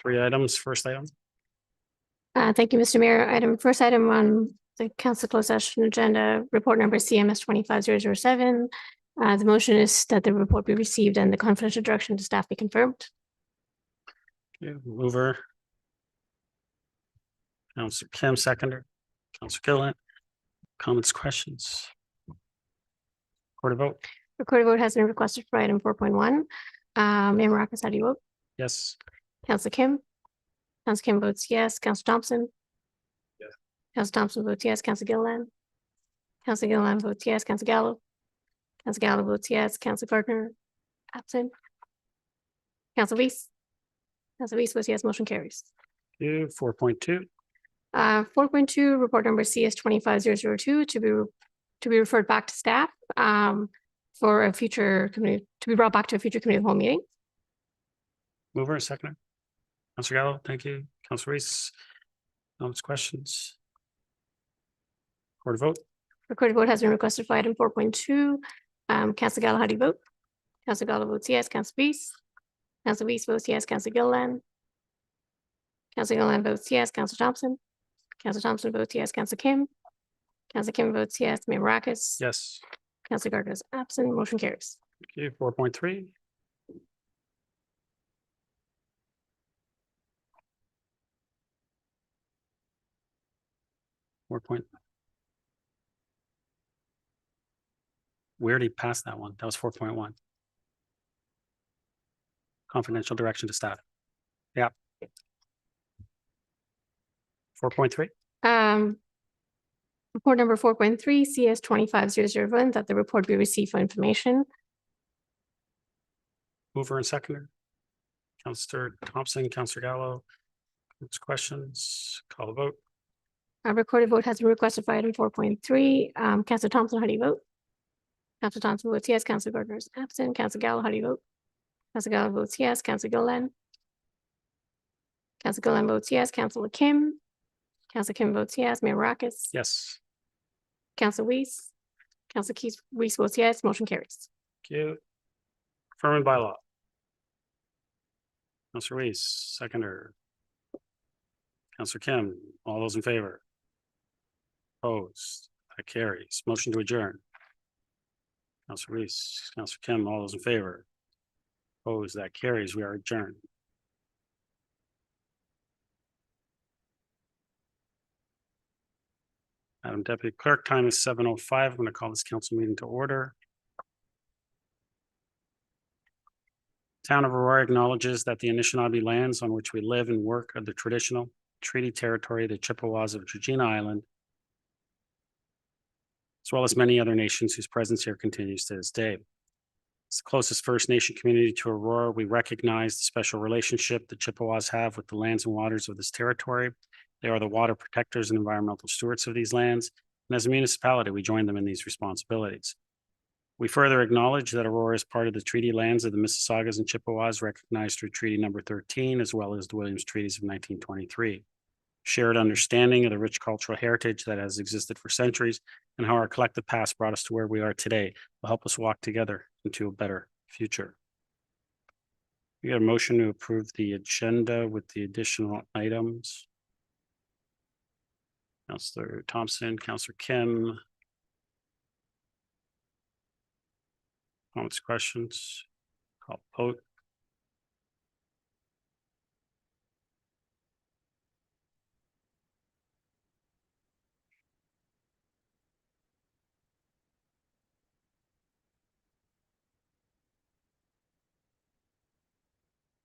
Three items. First item. Thank you, Mr. Mayor. First item on the council closed session agenda, report number CMS 25007. The motion is that the report be received and the confidential direction to staff be confirmed. Okay, mover. Councillor Kim, seconder. Councillor Gillen. Comments, questions? Record a vote. Recorded vote has been requested for item 4.1. Mayor Maracus, how do you vote? Yes. Councillor Kim? Councillor Kim votes yes. Councillor Thompson? Yes. Councillor Thompson votes yes. Councillor Gillen? Councillor Gillen votes yes. Councillor Gallo? Councillor Gallo votes yes. Councillor Gardner? Absent. Councillor Weiss? Councillor Weiss votes yes. Motion carries. 4.2. 4.2, report number CS 25002 to be referred back to staff for a future committee, to be brought back to a future committee of the whole meeting. Mover, seconder. Councillor Gallo, thank you. Councillor Reese. Comments, questions? Record a vote. Recorded vote has been requested for item 4.2. Councillor Gallo, how do you vote? Councillor Gallo votes yes. Councillor Weiss? Councillor Weiss votes yes. Councillor Gillen? Councillor Gillen votes yes. Councillor Thompson? Councillor Thompson votes yes. Councillor Kim? Councillor Kim votes yes. Mayor Maracus? Yes. Councillor Gardner is absent. Motion carries. Okay, 4.3. We already passed that one. That was 4.1. Confidential direction to staff. Yeah. 4.3. Report number 4.3, CS 25001, that the report be received for information. Mover and seconder. Councillor Thompson, Councillor Gallo. Questions? Call the vote. A recorded vote has been requested for item 4.3. Councillor Thompson, how do you vote? Councillor Thompson votes yes. Councillor Gardner is absent. Councillor Gallo, how do you vote? Councillor Gallo votes yes. Councillor Gillen? Councillor Gillen votes yes. Councillor Kim? Councillor Kim votes yes. Mayor Maracus? Yes. Councillor Weiss? Councillor Weiss votes yes. Motion carries. Thank you. Affirmed by law. Councillor Weiss, seconder. Councillor Kim, all those in favor? Opposed? That carries. Motion to adjourn. Councillor Weiss, Councillor Kim, all those in favor? Opposed? That carries. We are adjourned. Madam Deputy Clerk, time is 7:05. I'm going to call this council meeting to order. Town of Aurora acknowledges that the Anishinaabe lands on which we live and work are the traditional treaty territory of the Chippewas of Georgina Island, as well as many other nations whose presence here continues to this day. As the closest First Nation community to Aurora, we recognize the special relationship the Chippewas have with the lands and waters of this territory. They are the water protectors and environmental stewards of these lands, and as a municipality, we join them in these responsibilities. We further acknowledge that Aurora is part of the treaty lands of the Mississaugas and Chippewas recognized through Treaty Number 13, as well as the Williams Treaties of 1923. Shared understanding of the rich cultural heritage that has existed for centuries and how our collective past brought us to where we are today will help us walk together into a better future. We got a motion to approve the agenda with the additional items. Councillor Thompson, Councillor Kim. Comments, questions? Call vote.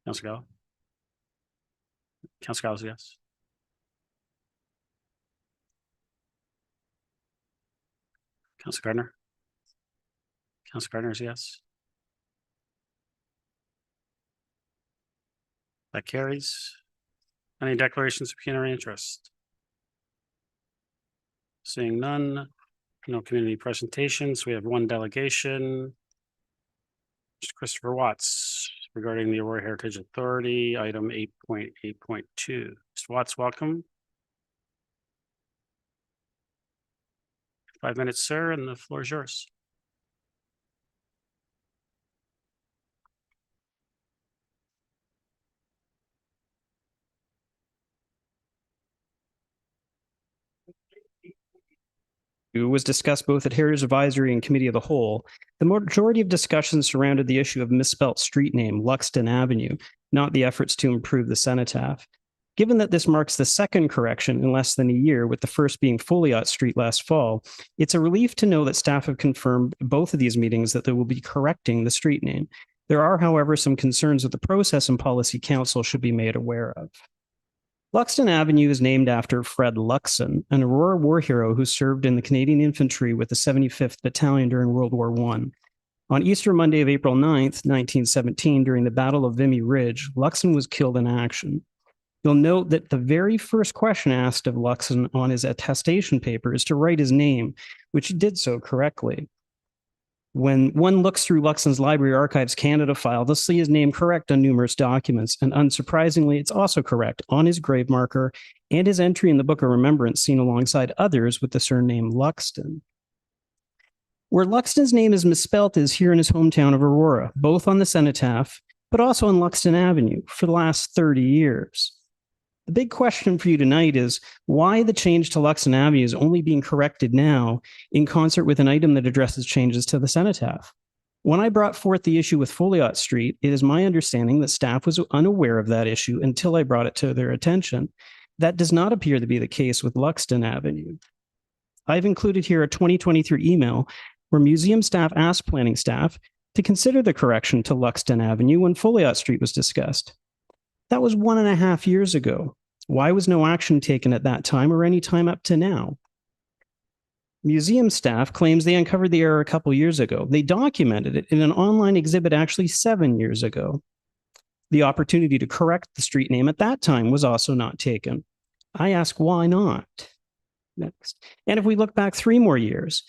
Councillor Gallo. Councillor Gallo, yes. Councillor Gardner. Councillor Gardner is yes. That carries. Any declarations of pecuniary interest? Seeing none, no community presentations. We have one delegation. Mr. Christopher Watts regarding the Aurora Heritage Authority, item 8.8.2. Mr. Watts, welcome. 5 minutes, sir, and the floor is yours. was discussed both at Heritage Advisory and Committee of the Whole, the majority of discussions surrounded the issue of misspelt street name Luxton Avenue, not the efforts to improve the Cenotaph. Given that this marks the second correction in less than a year, with the first being Folliot Street last fall, it's a relief to know that staff have confirmed both of these meetings that they will be correcting the street name. There are, however, some concerns that the process and policy council should be made aware of. Luxton Avenue is named after Fred Luxon, an Aurora war hero who served in the Canadian Infantry with the 75th Battalion during World War I. On Easter Monday of April 9th, 1917, during the Battle of Vimy Ridge, Luxon was killed in action. You'll note that the very first question asked of Luxon on his attestation paper is to write his name, which he did so correctly. When one looks through Luxon's Library Archives Canada file, they'll see his name correct on numerous documents, and unsurprisingly, it's also correct on his grave marker and his entry in the Book of Remembrance seen alongside others with the surname Luxton. Where Luxton's name is misspelt is here in his hometown of Aurora, both on the Cenotaph, but also on Luxton Avenue for the last 30 years. The big question for you tonight is why the change to Luxton Avenue is only being corrected now in concert with an item that addresses changes to the Cenotaph. When I brought forth the issue with Folliot Street, it is my understanding that staff was unaware of that issue until I brought it to their attention. That does not appear to be the case with Luxton Avenue. I've included here a 2023 email where museum staff asked planning staff to consider the correction to Luxton Avenue when Folliot Street was discussed. That was 1.5 years ago. Why was no action taken at that time or any time up to now? Museum staff claims they uncovered the error a couple years ago. They documented it in an online exhibit actually 7 years ago. The opportunity to correct the street name at that time was also not taken. I ask, why not? Next. And if we look back 3 more years,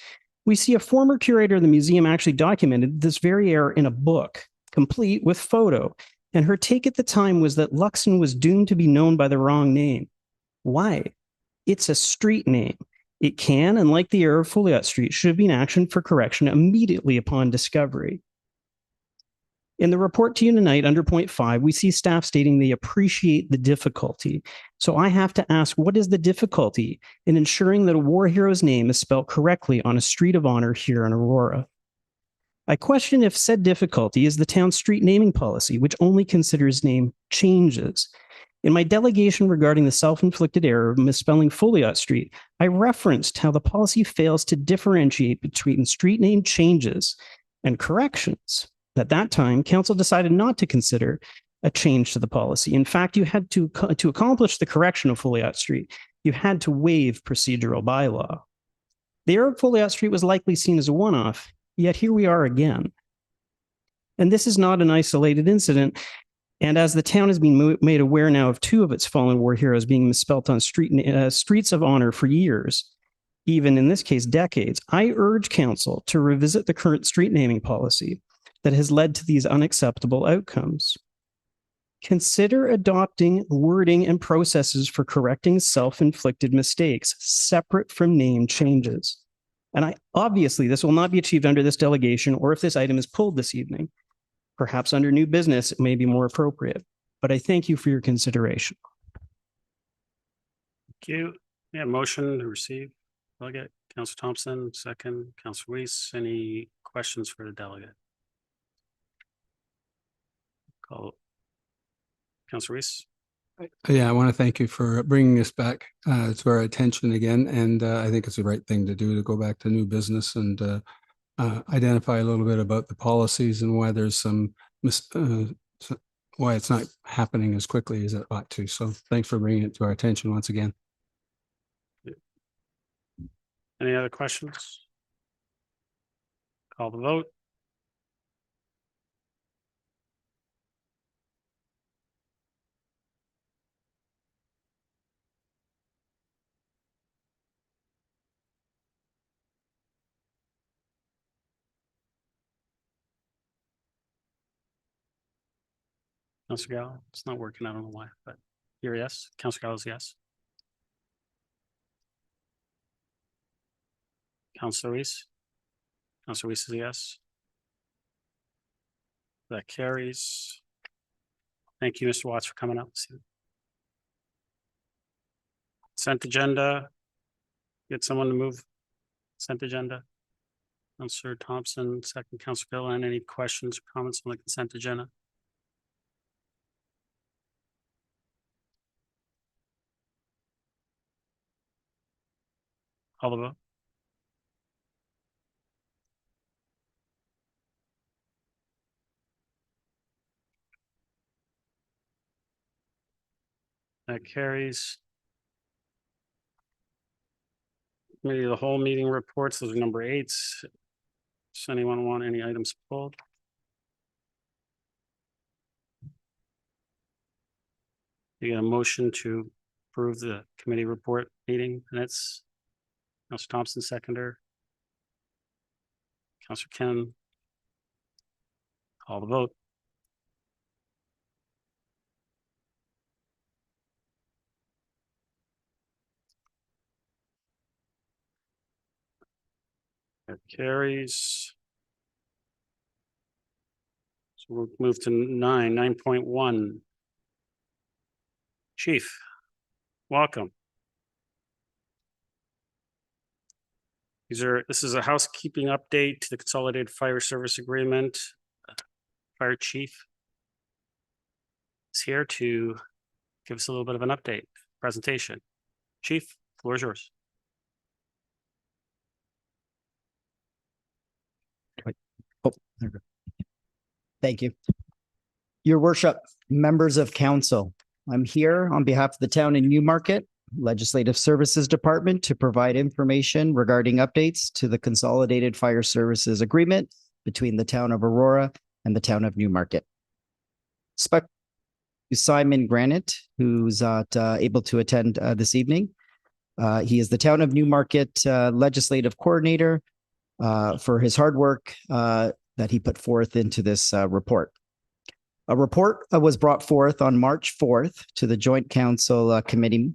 we see a former curator of the museum actually documented this very error in a book, complete with photo. And her take at the time was that Luxon was doomed to be known by the wrong name. Why? It's a street name. It can, and like the error of Folliot Street, should have been actioned for correction immediately upon discovery. In the report to you tonight, under point 5, we see staff stating they appreciate the difficulty. So I have to ask, what is the difficulty in ensuring that a war hero's name is spelled correctly on a street of honor here in Aurora? I question if said difficulty is the town's street naming policy, which only considers name changes. In my delegation regarding the self-inflicted error of misspelling Folliot Street, I referenced how the policy fails to differentiate between street name changes and corrections. At that time, council decided not to consider a change to the policy. In fact, you had to accomplish the correction of Folliot Street, you had to waive procedural bylaw. The error of Folliot Street was likely seen as a one-off, yet here we are again. And this is not an isolated incident. And as the town has been made aware now of 2 of its fallen war heroes being misspelt on streets of honor for years, even in this case, decades, I urge council to revisit the current street naming policy that has led to these unacceptable outcomes. Consider adopting wording and processes for correcting self-inflicted mistakes separate from name changes. And obviously, this will not be achieved under this delegation or if this item is pulled this evening. Perhaps under new business, it may be more appropriate. But I thank you for your consideration. Thank you. Yeah, motion to receive. Delegate, Councillor Thompson, second, Councillor Weiss. Any questions for the delegate? Call. Councillor Weiss. Yeah, I want to thank you for bringing this back to our attention again. And I think it's the right thing to do to go back to new business and identify a little bit about the policies and why there's some why it's not happening as quickly as it ought to. So thanks for bringing it to our attention once again. Any other questions? Call the vote. Councillor Gallo, it's not working. I don't know why, but you're yes. Councillor Gallo's yes. Councillor Weiss. Councillor Weiss is a yes. That carries. Thank you, Mr. Watts, for coming out. Consent agenda. Get someone to move consent agenda? Counselor Thompson, second. Counselor Gilliland, any questions or comments on the consent agenda? Call the vote. That carries. Committee of the whole meeting reports, those are number 8s. Does anyone want any items pulled? You get a motion to approve the committee report meeting minutes? Counselor Thompson, seconder. Counselor Ken. Call the vote. That carries. So we'll move to 9.1. Chief, welcome. This is a housekeeping update to the Consolidated Fire Service Agreement. Fire Chief is here to give us a little bit of an update presentation. Chief, floor is yours. Oh, there we go. Thank you. Your worship, members of council, I'm here on behalf of the town in Newmarket Legislative Services Department to provide information regarding updates to the Consolidated Fire Services Agreement between the town of Aurora and the town of Newmarket. Spec Simon Granite, who's able to attend this evening. He is the town of Newmarket legislative coordinator for his hard work that he put forth into this report. A report was brought forth on March 4th to the Joint Council Committee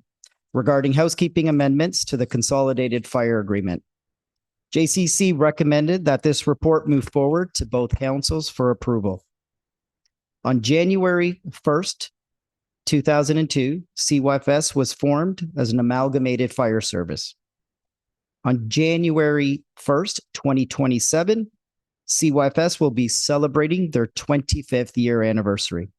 regarding housekeeping amendments to the Consolidated Fire Agreement. JCC recommended that this report move forward to both councils for approval. On January 1st, 2002, CYFS was formed as an amalgamated fire service. On January 1st, 2027, CYFS will be celebrating their 25th year anniversary.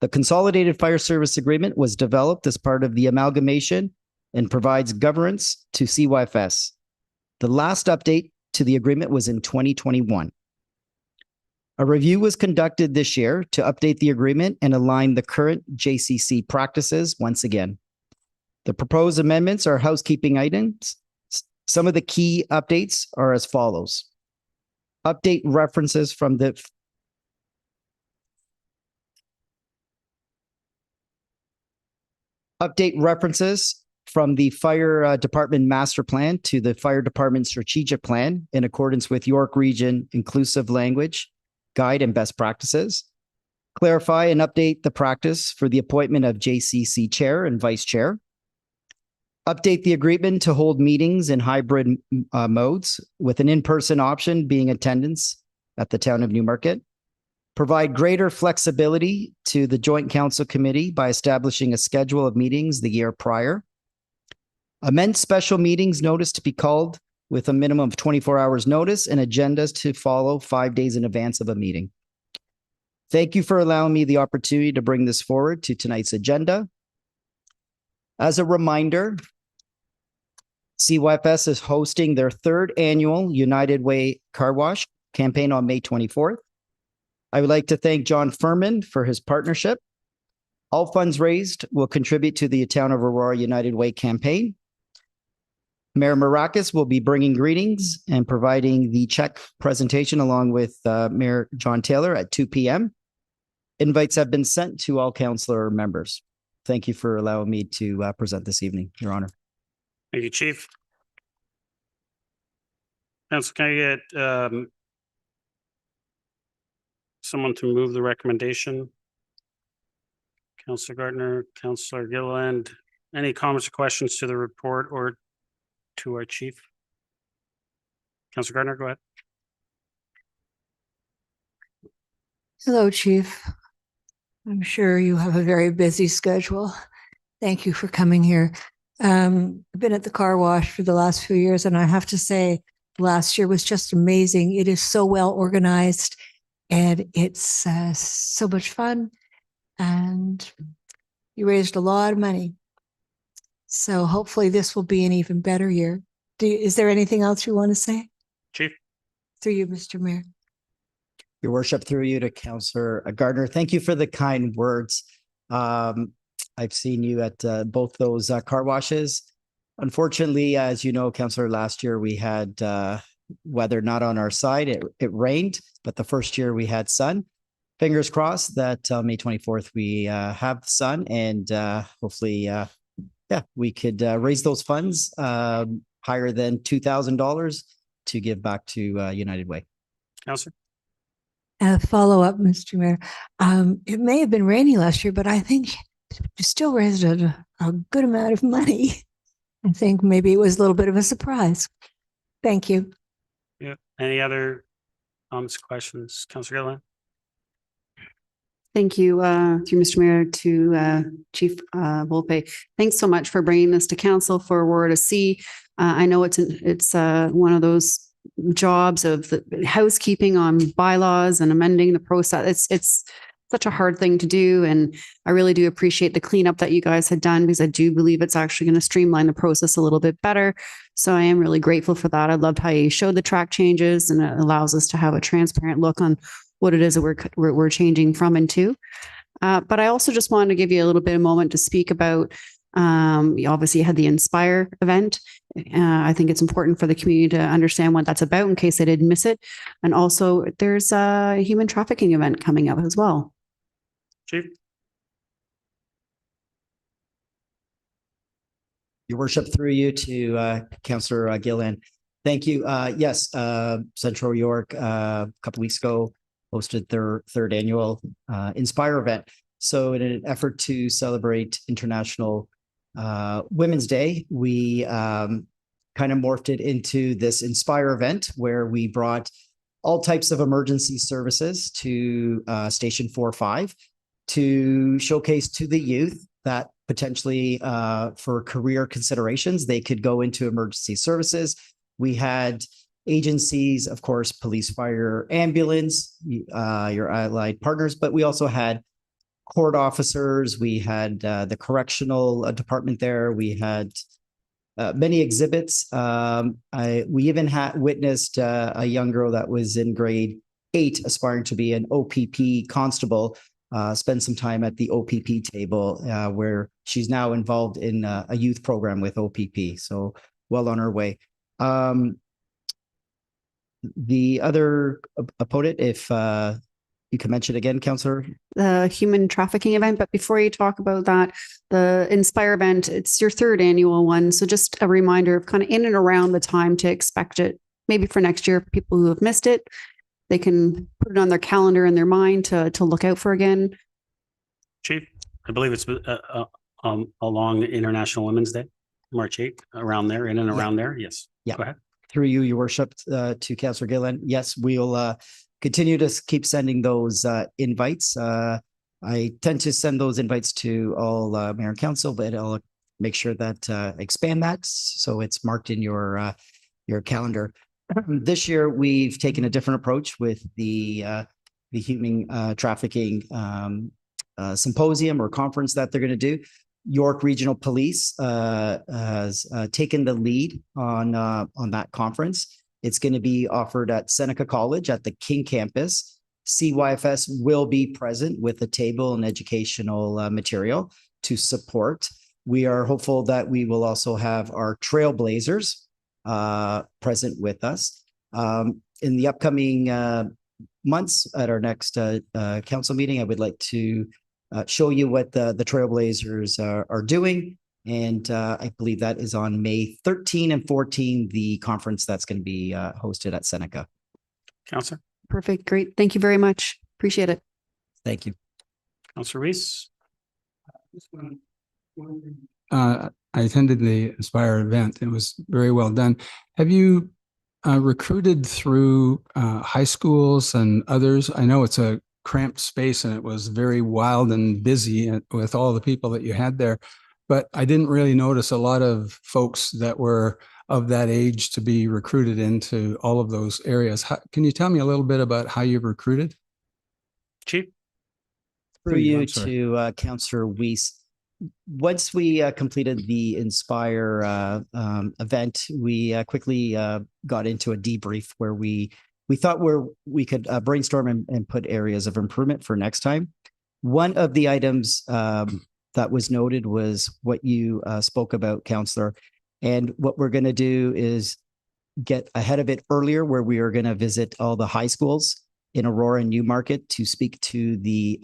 The Consolidated Fire Service Agreement was developed as part of the amalgamation and provides governance to CYFS. The last update to the agreement was in 2021. A review was conducted this year to update the agreement and align the current JCC practices once again. The proposed amendments are housekeeping items. Some of the key updates are as follows. Update references from the fire department master plan to the fire department strategic plan in accordance with York Region inclusive language guide and best practices. Clarify and update the practice for the appointment of JCC chair and vice chair. Update the agreement to hold meetings in hybrid modes with an in-person option being attendance at the town of Newmarket. Provide greater flexibility to the Joint Council Committee by establishing a schedule of meetings the year prior. Amend special meetings notice to be called with a minimum of 24 hours notice and agendas to follow 5 days in advance of a meeting. Thank you for allowing me the opportunity to bring this forward to tonight's agenda. As a reminder, CYFS is hosting their 3rd annual United Way Car Wash campaign on May 24th. I would like to thank John Furman for his partnership. All funds raised will contribute to the Town of Aurora United Way campaign. Mayor Marakis will be bringing greetings and providing the check presentation along with Mayor John Taylor at 2 p.m. Invites have been sent to all councillor members. Thank you for allowing me to present this evening, Your Honor. Thank you, Chief. Council, can I get someone to move the recommendation? Councillor Gardner, Councillor Gilliland, any comments or questions to the report or to our chief? Councillor Gardner, go ahead. Hello, Chief. I'm sure you have a very busy schedule. Thank you for coming here. I've been at the car wash for the last few years, and I have to say, last year was just amazing. It is so well organized, and it's so much fun. And you raised a lot of money. So hopefully this will be an even better year. Is there anything else you want to say? Chief. Through you, Mr. Mayor. Your worship, through you to Councillor Gardner. Thank you for the kind words. I've seen you at both those car washes. Unfortunately, as you know, Councillor, last year we had weather not on our side. It rained, but the first year we had sun. Fingers crossed that May 24th we have the sun, and hopefully, we could raise those funds higher than $2,000 to give back to United Way. Councillor. Follow up, Mr. Mayor. It may have been rainy last year, but I think you still raised a good amount of money. I think maybe it was a little bit of a surprise. Thank you. Yeah. Any other comments, questions? Councillor Gilliland. Thank you, through Mr. Mayor, to Chief Volpe. Thanks so much for bringing this to council for Aurora to see. I know it's one of those jobs of the housekeeping on bylaws and amending the process. It's such a hard thing to do, and I really do appreciate the cleanup that you guys had done, because I do believe it's actually going to streamline the process a little bit better. So I am really grateful for that. I loved how you showed the track changes, and it allows us to have a transparent look on what it is that we're changing from and to. But I also just wanted to give you a little bit of moment to speak about, you obviously had the Inspire event. I think it's important for the community to understand what that's about in case they didn't miss it. And also there's a human trafficking event coming up as well. Chief. Your worship, through you to Councillor Gilliland. Thank you. Yes, Central York a couple weeks ago hosted their third annual Inspire event. So in an effort to celebrate International Women's Day, we kind of morphed it into this Inspire event where we brought all types of emergency services to Station 4-5 to showcase to the youth that potentially for career considerations, they could go into emergency services. We had agencies, of course, police, fire, ambulance, your allied partners, but we also had court officers. We had the correctional department there. We had many exhibits. We even had witnessed a young girl that was in grade 8 aspiring to be an OPP constable, spend some time at the OPP table where she's now involved in a youth program with OPP. So well on her way. The other opponent, if you can mention again, Councillor. The human trafficking event. But before you talk about that, the Inspire event, it's your third annual one. So just a reminder of kind of in and around the time to expect it, maybe for next year, people who have missed it, they can put it on their calendar and their mind to look out for again. Chief, I believe it's along International Women's Day, March 8th, around there, in and around there. Yes. Yeah. Go ahead. Through you, your worship, to Councillor Gilliland. Yes, we'll continue to keep sending those invites. I tend to send those invites to all mayor and council, but I'll make sure that expand that so it's marked in your calendar. This year, we've taken a different approach with the human trafficking symposium or conference that they're going to do. York Regional Police has taken the lead on that conference. It's going to be offered at Seneca College at the King campus. CYFS will be present with a table and educational material to support. We are hopeful that we will also have our trailblazers present with us. In the upcoming months at our next council meeting, I would like to show you what the trailblazers are doing. And I believe that is on May 13 and 14, the conference that's going to be hosted at Seneca. Councillor. Perfect. Great. Thank you very much. Appreciate it. Thank you. Councillor Reese. I attended the Inspire event. It was very well done. Have you recruited through high schools and others? I know it's a cramped space and it was very wild and busy with all the people that you had there. but I didn't really notice a lot of folks that were of that age to be recruited into all of those areas. Can you tell me a little bit about how you've recruited? Chief? Through you I'm sorry. to Councillor Weiss. Once we completed the Inspire event, we quickly got into a debrief where we thought we could brainstorm and put areas of improvement for next time. One of the items that was noted was what you spoke about, Councillor. And what we're going to do is get ahead of it earlier, where we are going to visit all the high schools in Aurora and Newmarket to speak to the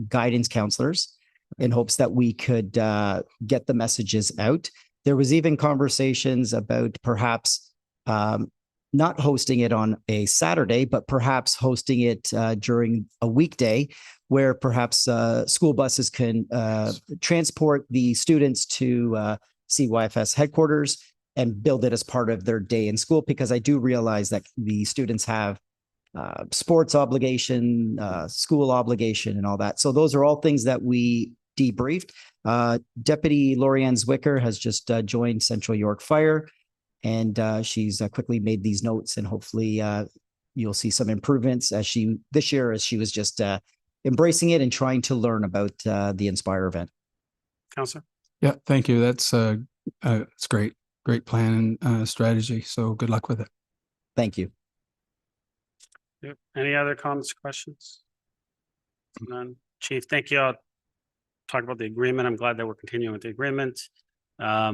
guidance counselors in hopes that we could get the messages out. There was even conversations about perhaps not hosting it on a Saturday, but perhaps hosting it during a weekday, where perhaps school buses can transport the students to CYFS headquarters and build it as part of their day in school, because I do realize that the students have sports obligation, school obligation, and all that. So those are all things that we debriefed. Deputy Lorianne Zwicker has just joined Central York Fire, and she's quickly made these notes, and hopefully you'll see some improvements this year as she was just embracing it and trying to learn about the Inspire event. Councillor? Yeah, thank you. That's it's great. Great plan and strategy. So good luck with it. Thank you. Yep. Any other comments, questions? None. Chief, thank you. I'll talk about the agreement. I'm glad that we're continuing with the agreement. So I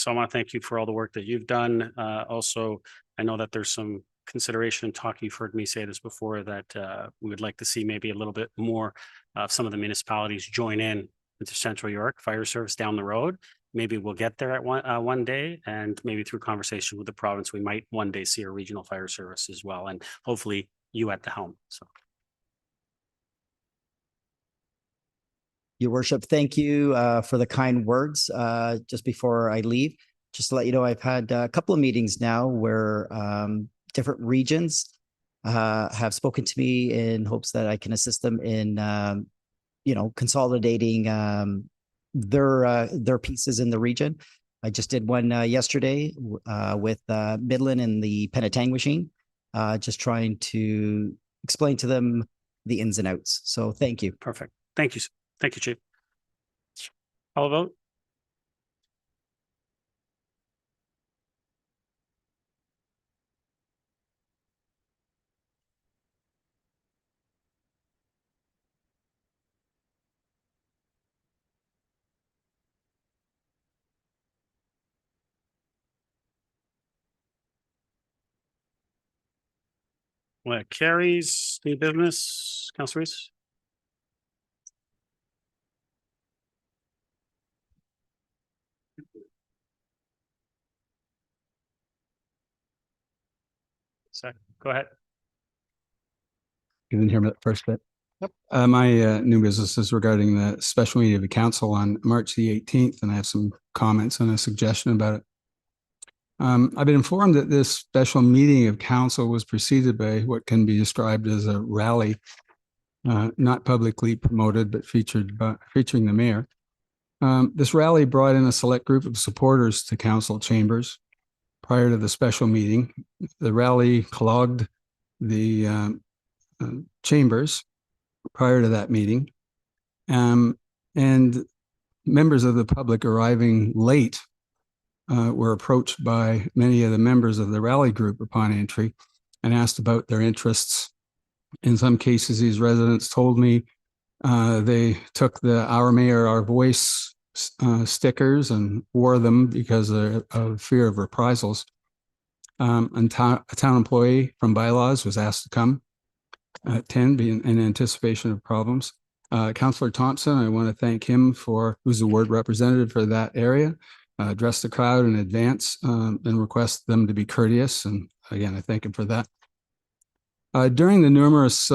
want to thank you for all the work that you've done. Also, I know that there's some consideration in talking, you've heard me say this before, that we would like to see maybe a little bit more of some of the municipalities join in into Central York Fire Service down the road. Maybe we'll get there at one day, and maybe through conversation with the province, we might one day see a regional fire service as well, and hopefully you at the helm. So, Your Worship, thank you for the kind words. Just before I leave, just to let you know, I've had a couple of meetings now where different regions have spoken to me in hopes that I can assist them in, consolidating their pieces in the region. I just did one yesterday with Midland and the Penetanguishene, just trying to explain to them the ins and outs. So thank you. perfect. Thank you. Thank you, Chief. All vote? Well, carries. New business, Councilor Reese? Go ahead. You didn't hear me that first bit? Yep. My new business is regarding the special meeting of the council on March the 18th, and I have some comments and a suggestion about it. I've been informed that this special meeting of council was preceded by what can be described as a rally, not publicly promoted, but featuring the mayor. This rally brought in a select group of supporters to council chambers prior to the special meeting. The rally clogged the chambers prior to that meeting, and members of the public arriving late were approached by many of the members of the rally group upon entry and asked about their interests. In some cases, these residents told me they took the "Our Mayor, Our Voice" stickers and wore them because of fear of reprisals. A town employee from bylaws was asked to come at 10 in anticipation of problems. Councillor Thompson, I want to thank him who's the ward representative for that area, addressed the crowd in advance and request them to be courteous. And again, I thank him for that. During the numerous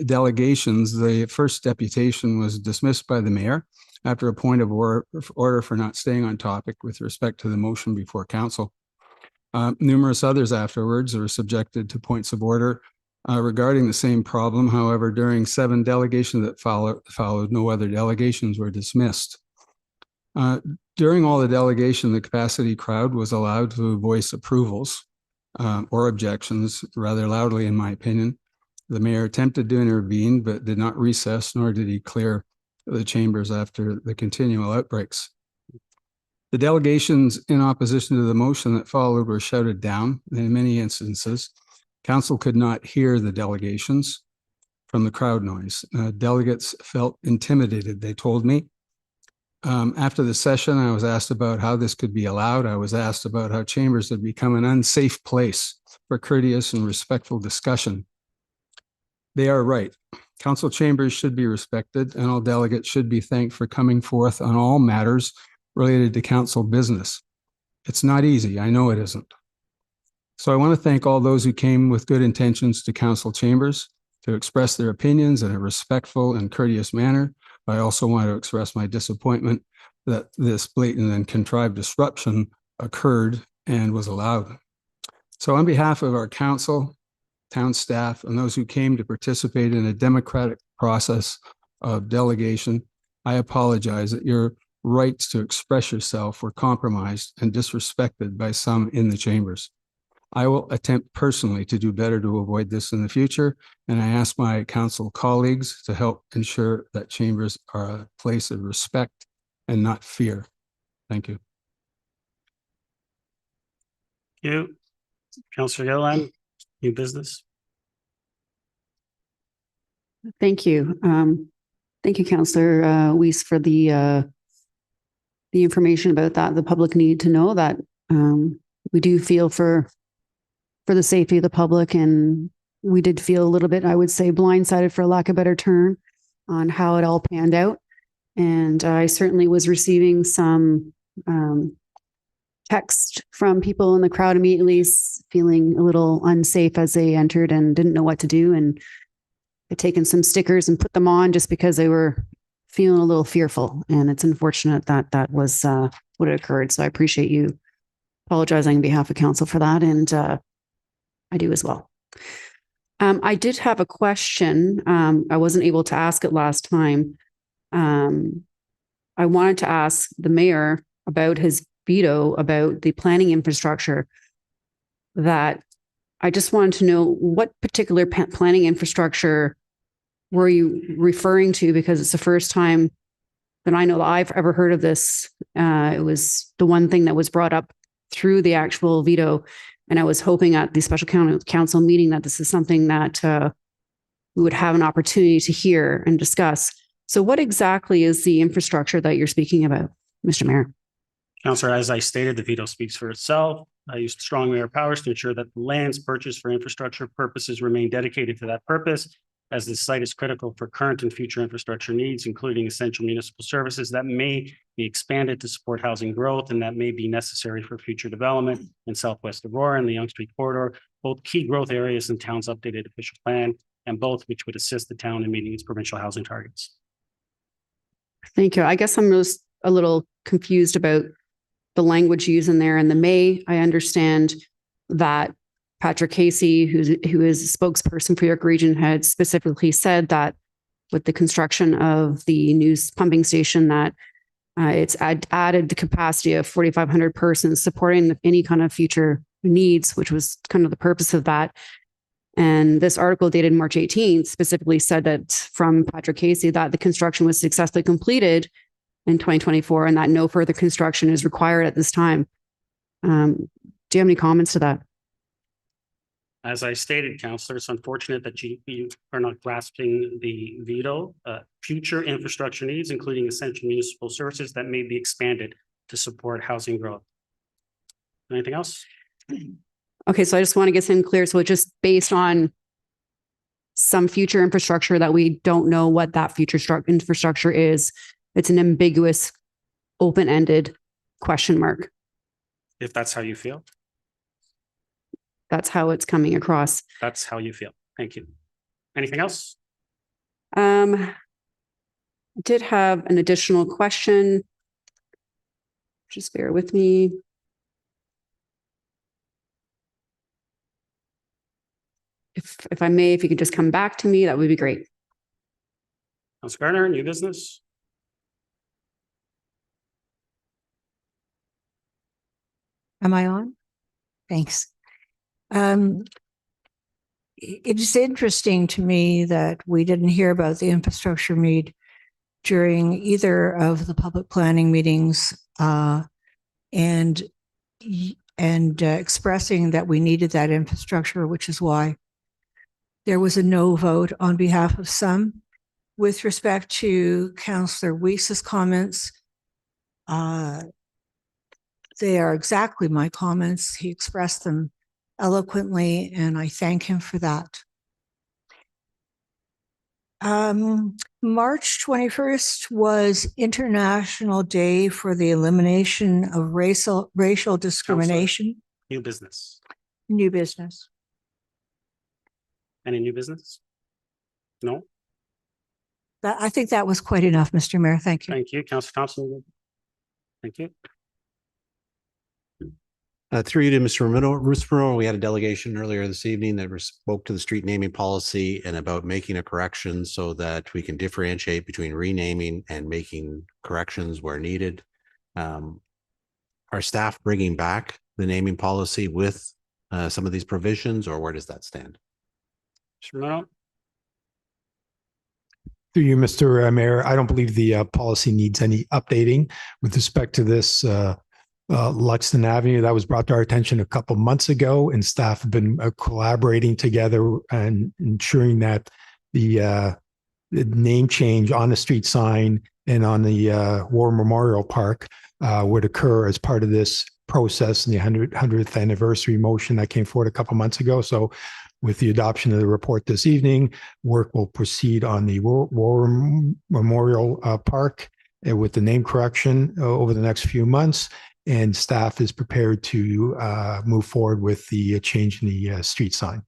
delegations, the first deputation was dismissed by the mayor after a point of order for not staying on topic with respect to the motion before council. Numerous others afterwards were subjected to points of order regarding the same problem. However, during 7 delegations that followed, no other delegations were dismissed. During all the delegation, the capacity crowd was allowed to voice approvals or objections rather loudly, in my opinion. The mayor attempted to intervene, but did not recess, nor did he clear the chambers after the continual outbreaks. The delegations in opposition to the motion that followed were shouted down. In many instances, council could not hear the delegations from the crowd noise. Delegates felt intimidated, they told me. After the session, I was asked about how this could be allowed. I was asked about how chambers had become an unsafe place for courteous and respectful discussion. They are right. Council chambers should be respected, and all delegates should be thanked for coming forth on all matters related to council business. It's not easy. I know it isn't. So I want to thank all those who came with good intentions to council chambers to express their opinions in a respectful and courteous manner. I also want to express my disappointment that this blatant and contrived disruption occurred and was allowed. So on behalf of our council, town staff, and those who came to participate in a democratic process of delegation, I apologize that your rights to express yourself were compromised and disrespected by some in the chambers. I will attempt personally to do better to avoid this in the future, and I ask my council colleagues to help ensure that chambers are a place of respect and not fear. Thank you. Thank you. Councillor Gilliland, new business. Thank you. Thank you, Councillor Weiss, for the information about that. The public need to know that we do feel for the safety of the public, and we did feel a little bit, I would say, blindsided, for lack of a better term, on how it all panned out. And I certainly was receiving some text from people in the crowd immediately feeling a little unsafe as they entered and didn't know what to do. And I'd taken some stickers and put them on just because they were feeling a little fearful. And it's unfortunate that that was what had occurred. So I appreciate you apologizing on behalf of council for that. And I do as well. I did have a question. I wasn't able to ask it last time. I wanted to ask the mayor about his veto about the planning infrastructure. That I just wanted to know what particular planning infrastructure were you referring to? Because it's the first time that I know that I've ever heard of this. It was the one thing that was brought up through the actual veto. And I was hoping at the special council meeting that this is something that we would have an opportunity to hear and discuss. So what exactly is the infrastructure that you're speaking about, Mr. Mayor? Councillor, as I stated, the veto speaks for itself. I used strong mayor powers to ensure that the lands purchased for infrastructure purposes remain dedicated to that purpose, as the site is critical for current and future infrastructure needs, including essential municipal services that may be expanded to support housing growth and that may be necessary for future development in Southwest Aurora and the Yonge Street corridor, both key growth areas in town's updated official plan, and both which would assist the town in meeting its provincial housing targets. Thank you. I guess I'm just a little confused about the language used in there. In the may, I understand that Patrick Casey, who is a spokesperson for York Region, had specifically said that with the construction of the new pumping station, that it's added the capacity of 4,500 persons supporting any kind of future needs, which was kind of the purpose of that. And this article dated March 18th specifically said that from Patrick Casey that the construction was successfully completed in 2024 and that no further construction is required at this time. Do you have any comments to that? As I stated, Councillor, it's unfortunate that you are not grasping the veto. Future infrastructure needs, including essential municipal services that may be expanded to support housing growth. Anything else? Okay, so I just want to get something clear. So it's just based on some future infrastructure that we don't know what that future infrastructure is. It's an ambiguous, open-ended question mark. If that's how you feel. That's how it's coming across. That's how you feel. Thank you. Anything else? I did have an additional question. Just bear with me. If I may, if you could just come back to me, that would be great. Councillor Garner, new business? Am I on? Thanks. It is interesting to me that we didn't hear about the infrastructure need during either of the public planning meetings, and expressing that we needed that infrastructure, which is why there was a no vote on behalf of some. With respect to Councillor Weiss's comments, they are exactly my comments. He expressed them eloquently, and I thank him for that. March 21st was International Day for the Elimination of Racial Discrimination. New business. New business. Any new business? No? I think that was quite enough, Mr. Mayor. Thank you. Thank you. Councillor Thompson. Thank you. Through you to Mr. Romero, we had a delegation earlier this evening that spoke to the street naming policy and about making a correction so that we can differentiate between renaming and making corrections where needed. Are staff bringing back the naming policy with some of these provisions, or where does that stand? Mr. Romero? Through you, Mr. Mayor, I don't believe the policy needs any updating with respect to this Luxton Avenue. That was brought to our attention a couple months ago, and staff have been collaborating together and ensuring that the name change on the street sign and on the War Memorial Park would occur as part of this process and the 100th anniversary motion that came forward a couple months ago. So with the adoption of the report this evening, work will proceed on the War Memorial Park with the name correction over the next few months. And staff is prepared to move forward with the change in the street sign.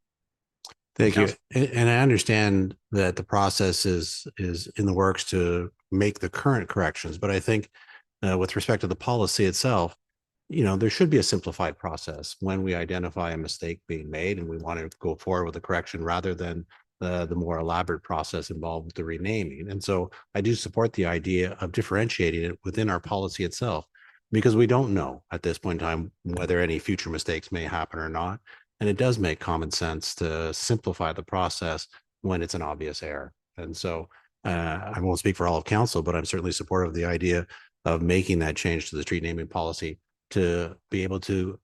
Thank you. And I understand that the process is in the works to make the current corrections, but I think with respect to the policy itself, you know, there should be a simplified process when we identify a mistake being made and we want to go forward with a correction rather than the more elaborate process involved with the renaming. And so I do support the idea of differentiating it within our policy itself, because we don't know at this point in time whether any future mistakes may happen or not. And it does make common sense to simplify the process when it's an obvious error. And so I won't speak for all of council, but I'm certainly supportive of the idea of making that change to the street naming policy to be able to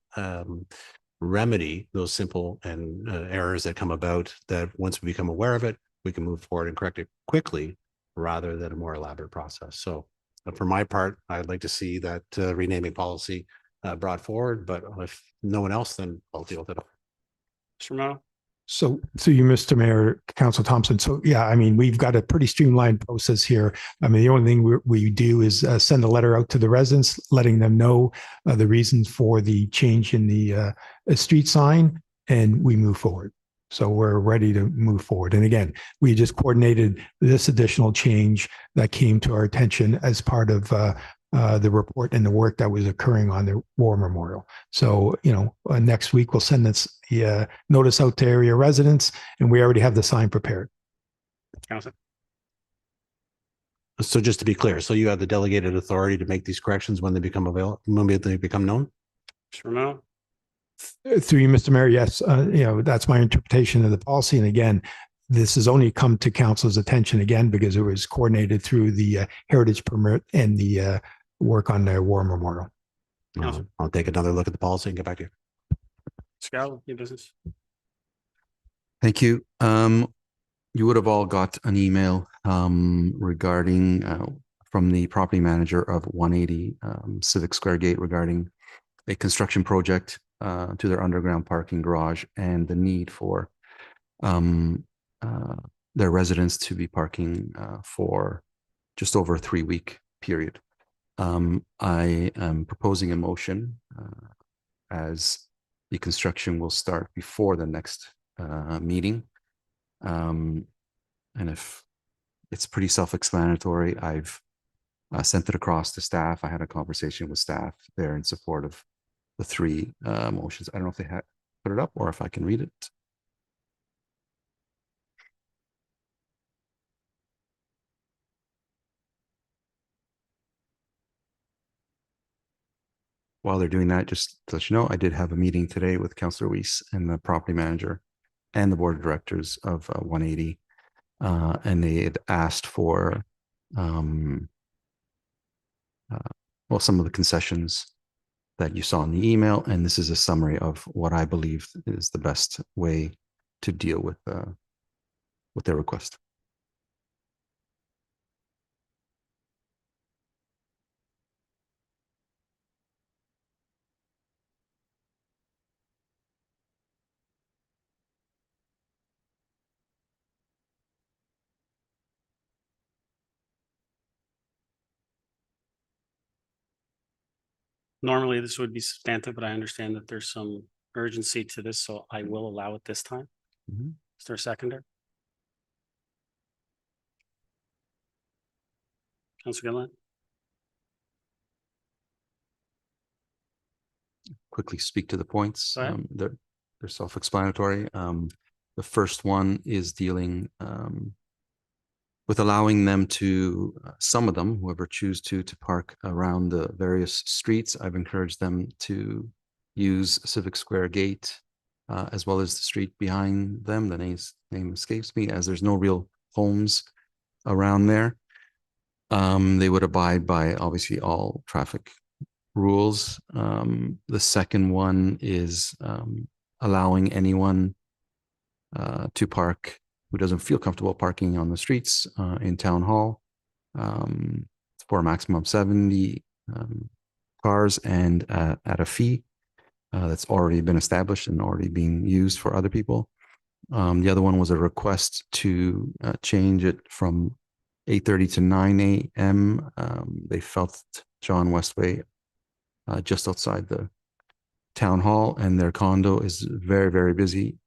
remedy those simple and errors that come about, that once we become aware of it, we can move forward and correct it quickly rather than a more elaborate process. So for my part, I'd like to see that renaming policy brought forward, but if no one else, then I'll deal with it. Mr. Romero? So through you, Mr. Mayor, Council Thompson. So yeah, I mean, we've got a pretty streamlined process here. I mean, the only thing we do is send a letter out to the residents, letting them know the reasons for the change in the street sign, and we move forward. So we're ready to move forward. And again, we just coordinated this additional change that came to our attention as part of the report and the work that was occurring on the War Memorial. So, you know, next week we'll send this notice out to area residents, and we already have the sign prepared. Council? So just to be clear, so you have the delegated authority to make these corrections when they become available, when they become known? Mr. Romero? Through you, Mr. Mayor, yes, you know, that's my interpretation of the policy. And again, this has only come to council's attention again because it was coordinated through the heritage permit and the work on the War Memorial. I'll take another look at the policy and get back to you. Scout, new business? Thank you. You would have all got an email regarding from the property manager of 180 Civic Square Gate regarding a construction project to their underground parking garage and the need for their residents to be parking for just over a 3-week period. I am proposing a motion as the construction will start before the next meeting. And if it's pretty self-explanatory, I've sent it across to staff. I had a conversation with staff there in support of the 3 motions. I don't know if they had put it up or if I can read it. while they're doing that, just to let you know, I did have a meeting today with Councillor Weiss and the property manager and the board of directors of 180. And they had asked for, well, some of the concessions that you saw in the email. And this is a summary of what I believe is the best way to deal with their request. Normally, this would be substantive, but I understand that there's some urgency to this, so I will allow it this time. Mhm. Is there a seconder? Councilor Gillen? Quickly speak to the points. Go ahead. They're self-explanatory. The first one is dealing with allowing them to, some of them, whoever choose to park around the various streets. I've encouraged them to use Civic Square Gate as well as the street behind them. The name escapes me, as there's no real homes around there. They would abide by obviously all traffic rules. The second one is allowing anyone to park who doesn't feel comfortable parking on the streets in Town Hall for a maximum of 70 cars and at a fee that's already been established and already being used for other people. The other one was a request to change it from 8:30 to 9 a.m. They felt John Westway just outside the town hall, and their condo is very, very busy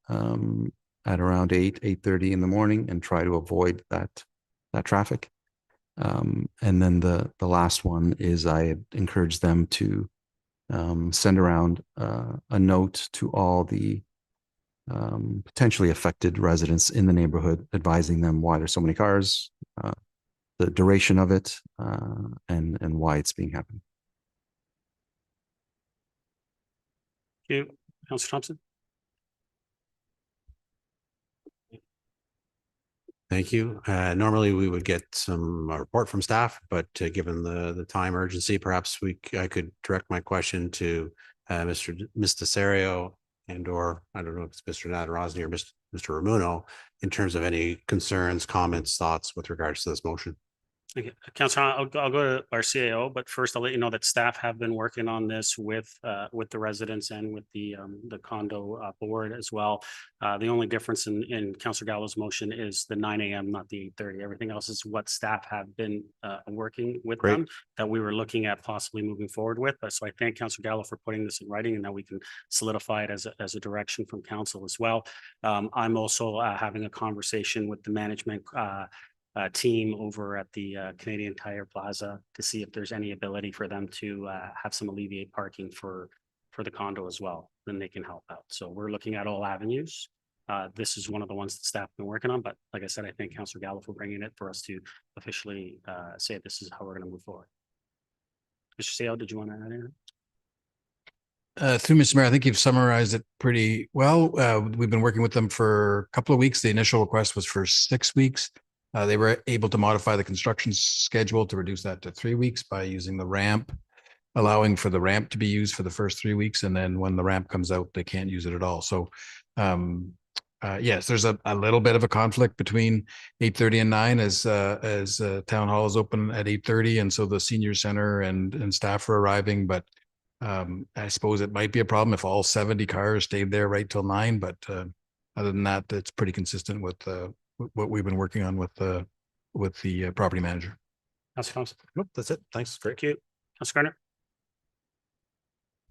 at around 8:30 in the morning, and try to avoid that traffic. And then the last one is I had encouraged them to send around a note to all the potentially affected residents in the neighborhood, advising them why there's so many cars, the duration of it, and why it's being happened. Thank you. Councilor Thompson? Thank you. Normally we would get some report from staff, but given the time urgency, perhaps I could direct my question to Ms. Desario or I don't know if it's Mr. Nadarozny or Mr. Ramuno in terms of any concerns, comments, thoughts with regards to this motion. Okay, Councilor, I'll go to our CAO, but first I'll let you know that staff have been working on this with the residents and with the condo board as well. The only difference in Councilor Gallo's motion is the 9 a.m., not the 8:30. Everything else is what staff have been working with Great. them that we were looking at possibly moving forward with. So I thank Councilor Gallo for putting this in writing, and now we can solidify it as a direction from council as well. I'm also having a conversation with the management team over at the Canadian Tire Plaza to see if there's any ability for them to have some alleviate parking for the condo as well. Then they can help out. So we're looking at all avenues. This is one of the ones that staff have been working on, but like I said, I thank Councilor Gallo for bringing it for us to officially say this is how we're going to move forward. Mr. Sale, did you want to add anything? Through Mr. Mayor, I think you've summarized it pretty well. We've been working with them for a couple of weeks. The initial request was for 6 weeks. They were able to modify the construction schedule to reduce that to 3 weeks by using the ramp, allowing for the ramp to be used for the first 3 weeks. And then when the ramp comes out, they can't use it at all. So yes, there's a little bit of a conflict between 8:30 and 9 as town hall is open at 8:30. And so the senior center and staff are arriving. But I suppose it might be a problem if all 70 cars stayed there right till 9. But other than that, it's pretty consistent with what we've been working on with the property manager. Councilor Thompson? Nope, that's it. Thanks. Great. Thank you. Councilor Garner?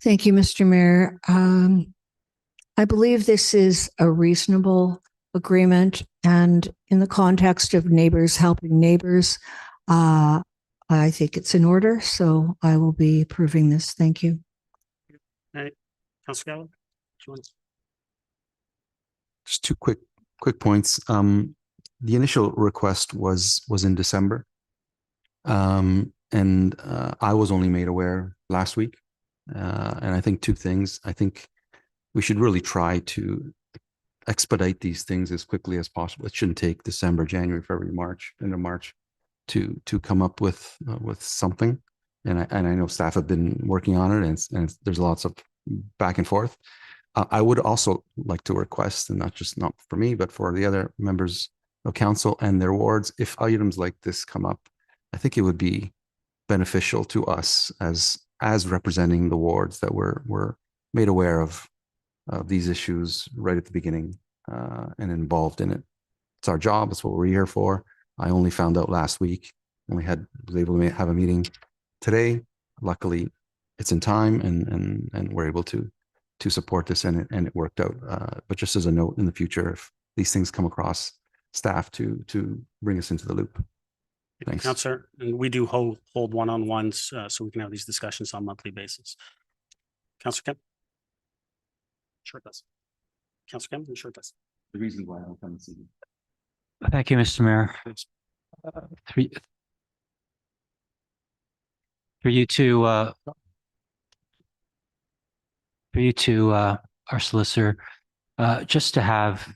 Thank you, Mr. Mayor. I believe this is a reasonable agreement, and in the context of neighbors helping neighbors, I think it's in order. So I will be approving this. Thank you. All right. Councilor Gallo? Just two quick points. The initial request was in December, and I was only made aware last week And I think two things. I think we should really try to expedite these things as quickly as possible. It shouldn't take December, January, February, March, into March to come up with something. And I know staff have been working on it, and there's lots of back and forth. I would also like to request, and not for me, but for the other members of council and their wards, if items like this come up, I think it would be beneficial to us as representing the wards that we're made aware of these issues right at the beginning and involved in it. It's our job. It's what we're here for. I only found out last week. Was able to have a meeting today. Luckily, it's in time, and we're able to support this, and it worked out. But just as a note in the future, if these things come across staff, to bring us into the loop. Thanks. Councillor, and we do hold one-on-ones so we can have these discussions on a monthly basis. Councillor Kemp? Sure does. Councillor Kemp? Sure does. The reason why I don't come and see you. Thank you, Mr. Mayor. For you to our solicitor, just to have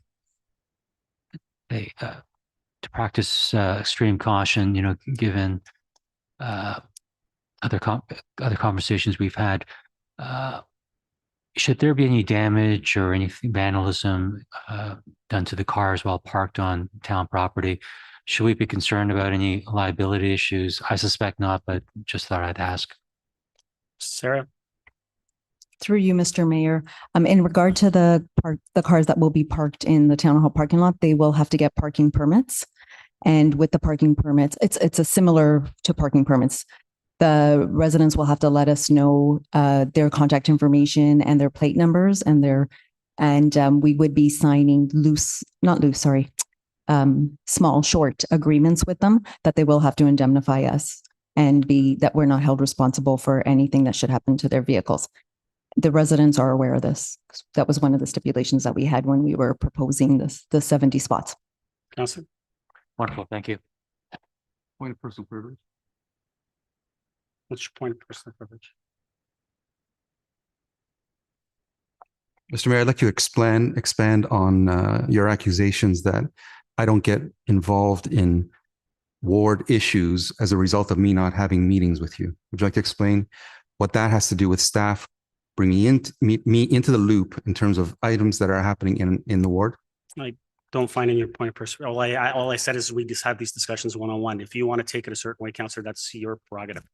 to practice extreme caution, given other conversations we've had. Should there be any damage or any vandalism done to the cars while parked on town property, should we be concerned about any liability issues? I suspect not, but just thought I'd ask. Sarah? Through you, Mr. Mayor, in regard to the cars that will be parked in the town hall parking lot, they will have to get parking permits. And with the parking permits, it's a similar to parking permits. The residents will have to let us know their contact information and their plate numbers, and we would be signing small, short agreements with them that they will have to indemnify us and that we're not held responsible for anything that should happen to their vehicles. The residents are aware of this. That was one of the stipulations that we had when we were proposing the 70 spots. Councillor? Wonderful, thank you. Point of personal privilege. What's your point of personal privilege? Mr. Mayor, I'd like you to expand on your accusations that I don't get involved in ward issues as a result of me not having meetings with you. Would you like to explain what that has to do with staff bringing me into the loop in terms of items that are happening in the ward? I don't find in your point of personal. All I said is we just have these discussions one-on-one. If you want to take it a certain way, Councillor, that's your prerogative.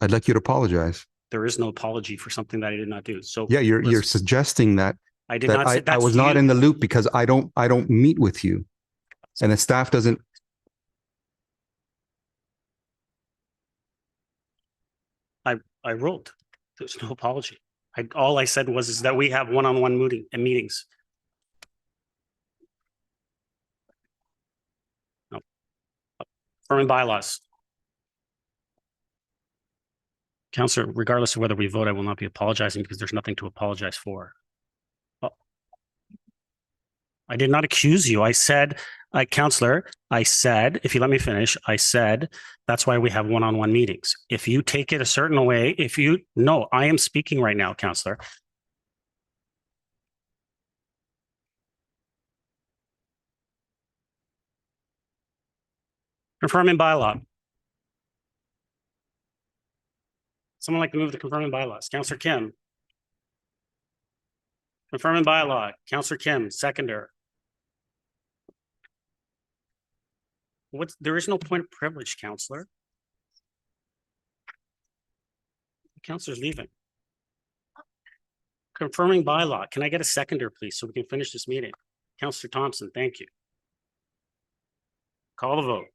I'd like you to apologize. There is no apology for something that I did not do. So yeah, you're suggesting that I did not say I was not in the loop because I don't meet with you, and the staff doesn't. I wrote. There's no apology. All I said is that we have one-on-one meetings. No. Firm bylaws. Councillor, regardless of whether we vote, I will not be apologizing because there's nothing to apologize for. I did not accuse you. I said, Councillor, I said, if you let me finish, I said, that's why we have one-on-one meetings. If you take it a certain way, no, I am speaking right now, Councillor. Confirming bylaw. Someone like to move the confirming bylaws. Councillor Kim. Confirming bylaw. Councillor Kim, seconder. There is no point of privilege, Councillor. The Councillor's leaving. Confirming bylaw. Can I get a seconder, please, so we can finish this meeting? Councillor Thompson, thank you. Call the vote.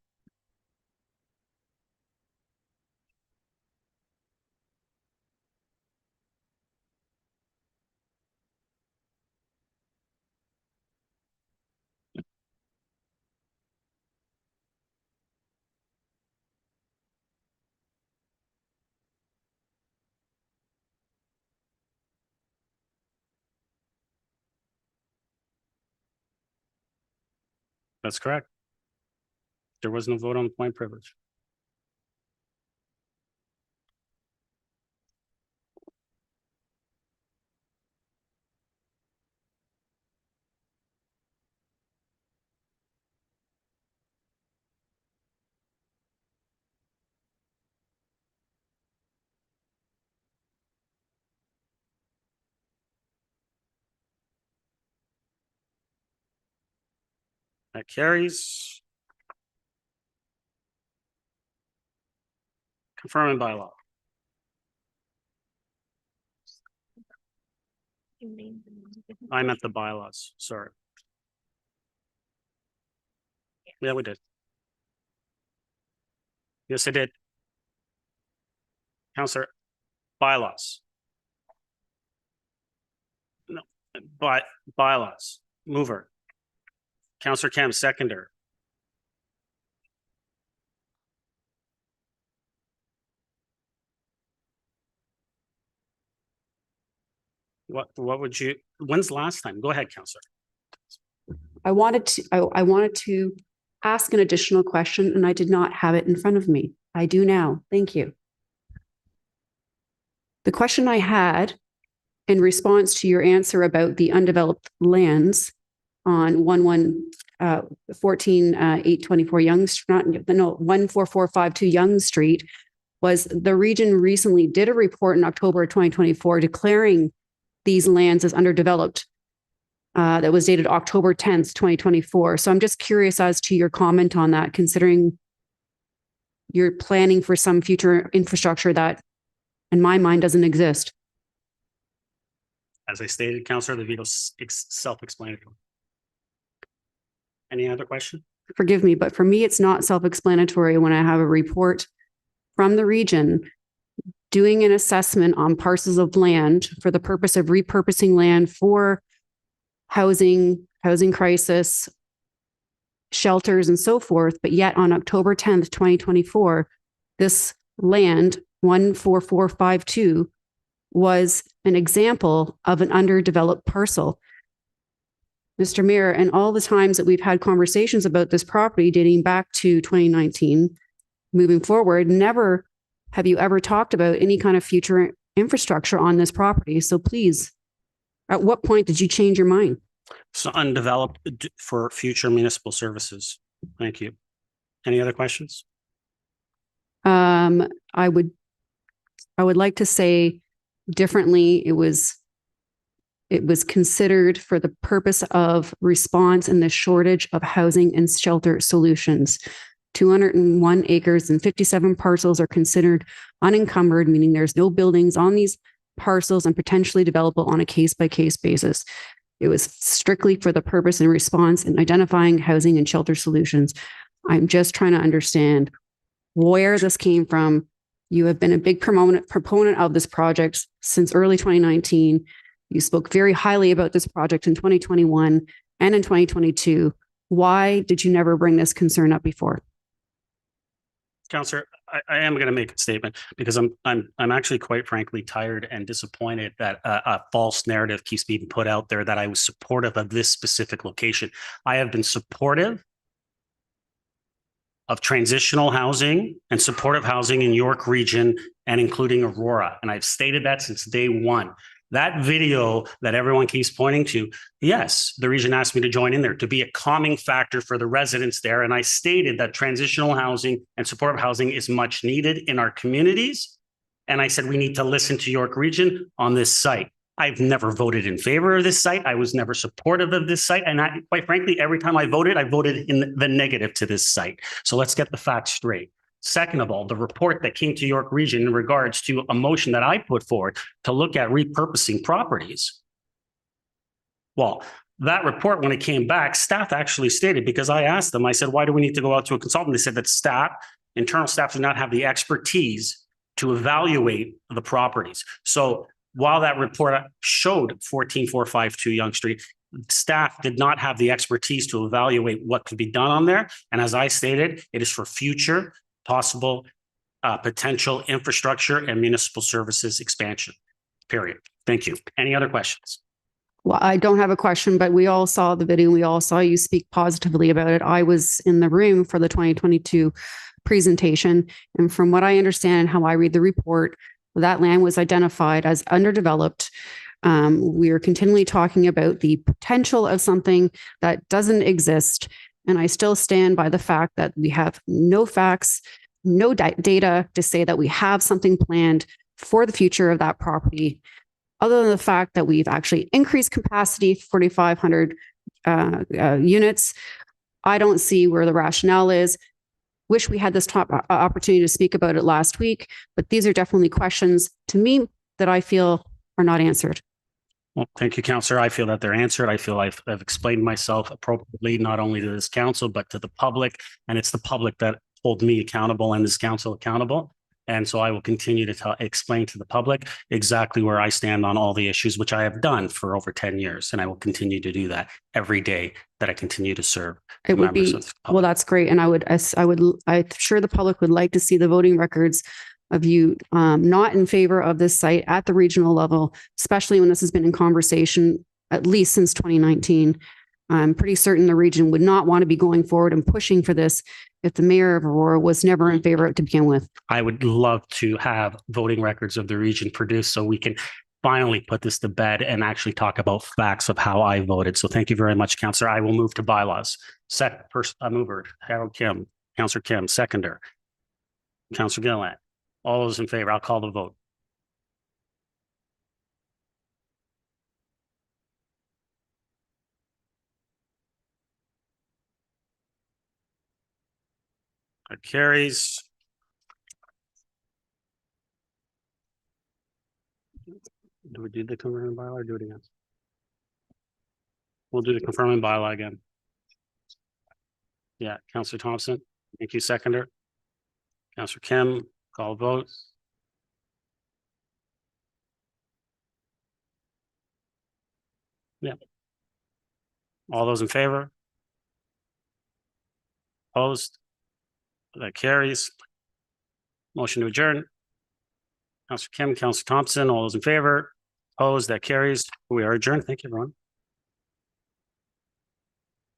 That's correct. There was no vote on the point of privilege. That carries. Confirming bylaw. I meant the bylaws, sorry. Yeah, we did. Yes, I did. Counselor, bylaws. No, bylaws, mover. Counselor Kemp, seconder. What would you, when's the last time? Go ahead, Counselor. I wanted to ask an additional question and I did not have it in front of me. I do now. Thank you. The question I had in response to your answer about the undeveloped lands on 824 Young, 14452 Young Street was the region recently did a report in October 2024 declaring these lands as underdeveloped. That was dated October 10th, 2024. So I'm just curious as to your comment on that, considering you're planning for some future infrastructure that, in my mind, doesn't exist. As I stated, Counselor, the veto is self-explanatory. Any other question? Forgive me, but for me, it's not self-explanatory when I have a report from the region doing an assessment on parcels of land for the purpose of repurposing land for housing crisis, shelters, and so forth. But yet on October 10th, 2024, this land, 14452, was an example of an underdeveloped parcel. Mr. Mayor, and all the times that we've had conversations about this property dating back to 2019, moving forward, never have you ever talked about any kind of future infrastructure on this property. So please, at what point did you change your mind? So undeveloped for future municipal services. Thank you. Any other questions? I would like to say differently. It was considered for the purpose of response in the shortage of housing and shelter solutions. 201 acres and 57 parcels are considered unencumbered, meaning there's no buildings on these parcels and potentially developable on a case-by-case basis. It was strictly for the purpose and response in identifying housing and shelter solutions. I'm just trying to understand where this came from. You have been a big proponent of this project since early 2019. You spoke very highly about this project in 2021 and in 2022. Why did you never bring this concern up before? Counselor, I am going to make a statement because I'm actually quite frankly tired and disappointed that a false narrative keeps being put out there that I was supportive of this specific location. I have been supportive of transitional housing and supportive housing in York Region and including Aurora. And I've stated that since day one. That video that everyone keeps pointing to, yes, the region asked me to join in there to be a calming factor for the residents there. And I stated that transitional housing and supportive housing is much needed in our communities. And I said, we need to listen to York Region on this site. I've never voted in favor of this site. I was never supportive of this site. And quite frankly, every time I voted in the negative to this site. So let's get the facts straight. Second of all, the report that came to York Region in regards to a motion that I put forward to look at repurposing properties. Well, that report, when it came back, staff actually stated, because I asked them, I said, why do we need to go out to a consultant? They said that internal staff do not have the expertise to evaluate the properties. So while that report showed 14452 Yonge Street, staff did not have the expertise to evaluate what could be done on there. And as I stated, it is for future possible potential infrastructure and municipal services expansion, period. Thank you. Any other questions? Well, I don't have a question, but we all saw the video. We all saw you speak positively about it. I was in the room for the 2022 presentation. And from what I understand and how I read the report, that land was identified as underdeveloped. We are continually talking about the potential of something that doesn't exist. And I still stand by the fact that we have no facts, no data to say that we have something planned for the future of that property, other than the fact that we've actually increased capacity 4,500 units. I don't see where the rationale is. Wish we had this top opportunity to speak about it last week, but these are definitely questions to me that I feel are not answered. Well, thank you, Councillor. I feel that they're answered. I feel I've explained myself appropriately, not only to this council, but to the public. And it's the public that hold me accountable and this council accountable. And so I will continue to explain to the public exactly where I stand on all the issues, which I have done for over 10 years. And I will continue to do that every day that I continue to serve. It would be, well, that's great. And I'm sure the public would like to see the voting records of you not in favor of this site at the regional level, especially when this has been in conversation at least since 2019. I'm pretty certain the region would not want to be going forward and pushing for this if the mayor of Aurora was never in favor of it to begin with. I would love to have voting records of the region produced so we can finally put this to bed and actually talk about facts of how I voted. So thank you very much, Councillor. I will move to bylaws. First mover, Harold Kim, Councillor Kim, seconder, Councillor Gilliland. All those in favor, I'll call the vote. That carries. Do we do the confirming bylaw or do it again? We'll do the confirming bylaw again. Yeah, Councillor Thompson, thank you, seconder. Councillor Kim, call vote. Yeah. All those in favor? Opposed? That carries. Motion to adjourn. Councillor Kim, Councillor Thompson, all those in favor? Opposed? That carries. We are adjourned. Thank you, everyone.